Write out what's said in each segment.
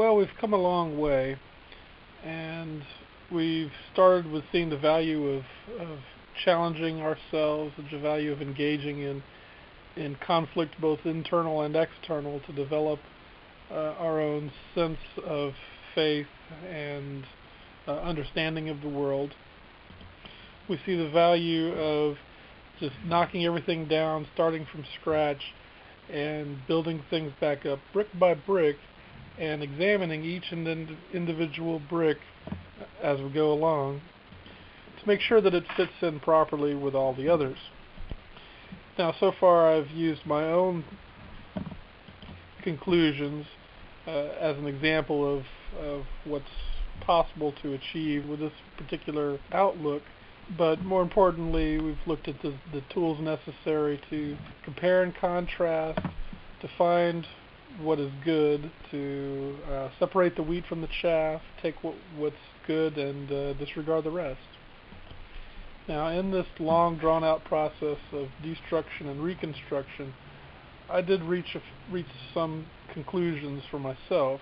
Well, we've come a long way, and we've started with seeing the value of challenging ourselves, the value of engaging in conflict, both internal and external, to develop our own sense of faith and understanding of the world. We see the value of just knocking everything down, starting from scratch, and building things back up brick by brick, and examining each individual brick as we go along to make sure that it fits in properly with all the others. Now, so far I've used my own conclusions as an example of what's possible to achieve with this particular outlook, but more importantly, we've looked at the tools necessary to compare and contrast, to find what is good, to separate the wheat from the chaff, take what's good and disregard the rest. Now, in this long drawn-out process of destruction and reconstruction, I did reach some conclusions for myself.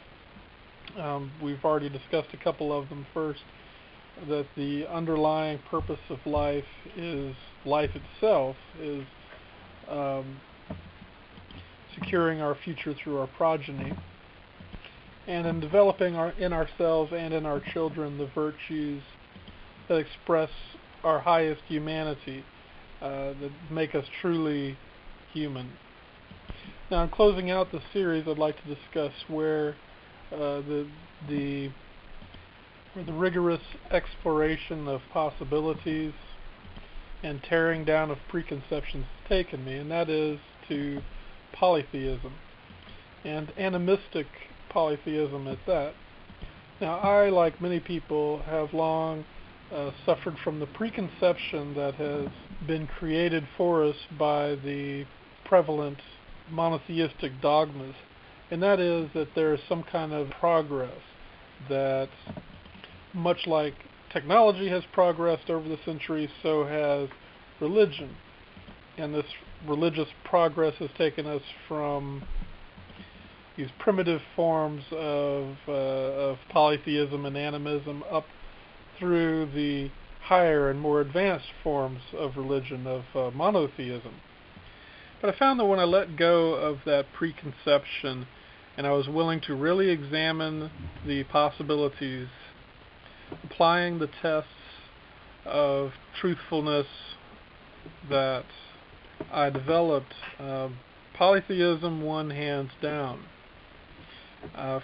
We've already discussed a couple of them. First, that the underlying purpose of life itself is securing our future through our progeny, and in developing in ourselves and in our children the virtues that express our highest humanity, that make us truly human. Now, in closing out the series, I'd like to discuss where the rigorous exploration of possibilities and tearing down of preconceptions has taken me, and that is to polytheism, and animistic polytheism at that. Now, I, like many people, have long suffered from the preconception that has been created for us by the prevalent monotheistic dogmas, and that is that there is some kind of progress, that much like technology has progressed over the centuries, so has religion. And this religious progress has taken us from these primitive forms of polytheism and animism up through the higher and more advanced forms of religion, of monotheism. But I found that when I let go of that preconception and I was willing to really examine the possibilities, applying the tests of truthfulness that I developed, polytheism won hands down.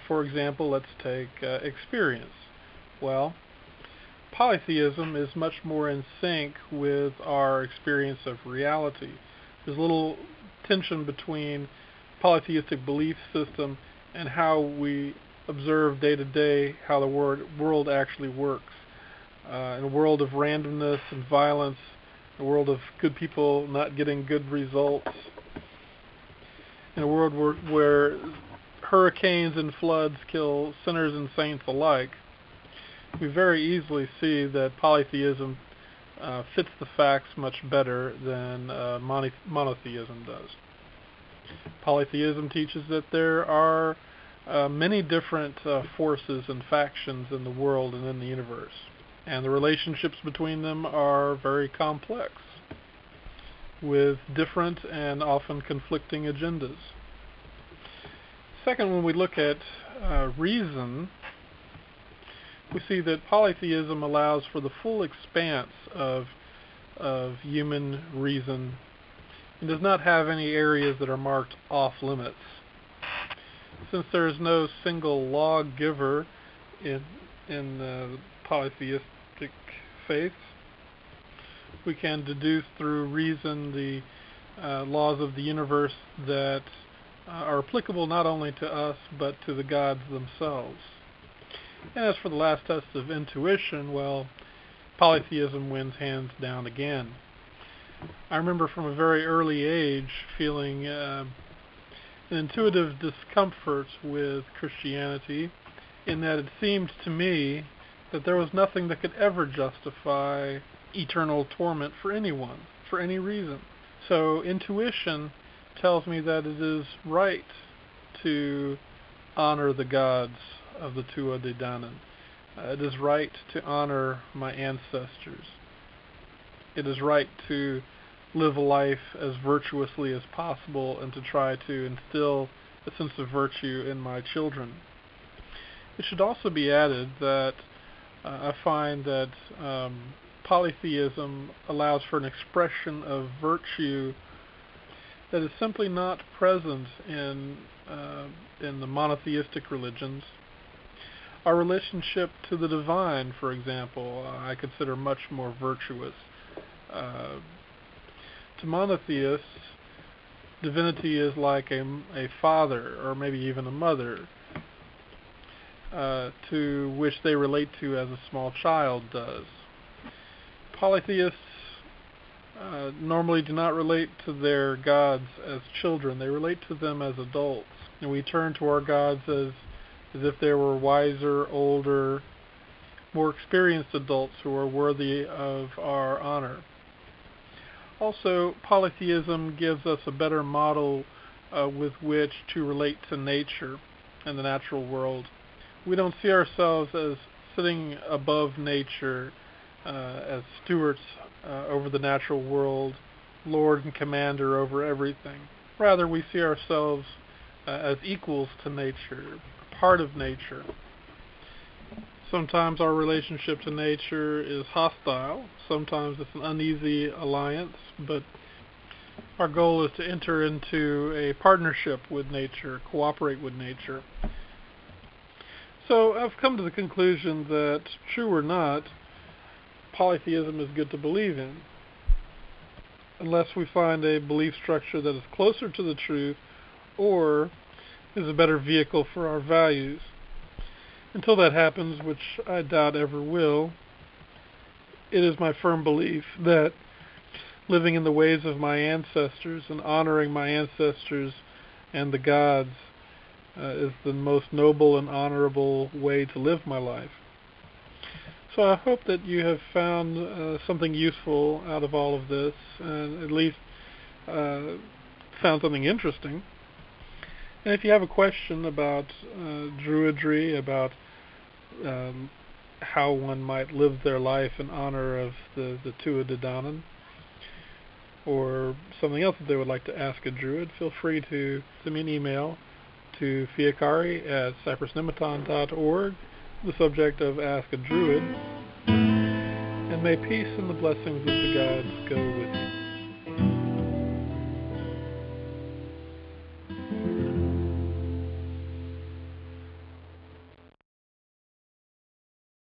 For example, let's take experience. Well, polytheism is much more in sync with our experience of reality. There's little tension between polytheistic belief system and how we observe day to day how the world actually works. In a world of randomness and violence, a world of good people not getting good results, in a world where hurricanes and floods kill sinners and saints alike, we very easily see that polytheism fits the facts much better than monotheism does. Polytheism teaches that there are many different forces and factions in the world and in the universe, and the relationships between them are very complex, with different and often conflicting agendas. Second, when we look at reason, we see that polytheism allows for the full expanse of human reason and does not have any areas that are marked off limits. Since there is no single lawgiver in the polytheistic faith, we can deduce through reason the laws of the universe that are applicable not only to us but to the gods themselves. And as for the last test of intuition, well, polytheism wins hands down again. I remember from a very early age feeling an intuitive discomfort with Christianity, in that it seemed to me that there was nothing that could ever justify eternal torment for anyone, for any reason. So intuition tells me that it is right to honor the gods of the Tua De Danann. It is right to honor my ancestors. It is right to live a life as virtuously as possible and to try to instill a sense of virtue in my children. It should also be added that I find that polytheism allows for an expression of virtue that is simply not present in the monotheistic religions. Our relationship to the divine, for example, I consider much more virtuous. To monotheists, divinity is like a father or maybe even a mother to which they relate to as a small child does. Polytheists normally do not relate to their gods as children. They relate to them as adults. And we turn to our gods as if they were wiser, older, more experienced adults who are worthy of our honor. Also, polytheism gives us a better model with which to relate to nature and the natural world. We don't see ourselves as sitting above nature as stewards over the natural world, Lord and commander over everything. Rather, we see ourselves as equals to nature, part of nature. Sometimes our relationship to nature is hostile. Sometimes it's an uneasy alliance, but our goal is to enter into a partnership with nature, cooperate with nature. So I've come to the conclusion that, true or not, polytheism is good to believe in, unless we find a belief structure that is closer to the truth or is a better vehicle for our values. Until that happens, which I doubt ever will, it is my firm belief that living in the ways of my ancestors and honoring my ancestors and the gods is the most noble and honorable way to live my life. So I hope that you have found something useful out of all of this, and at least found something interesting. And if you have a question about Druidry, about how one might live their life in honor of the Tua De Danann, or something else that they would like to ask a Druid, feel free to send me an email to fiakari@cypressnematon.org, the subject of Ask a Druid, and may peace and the blessings of the gods go with you.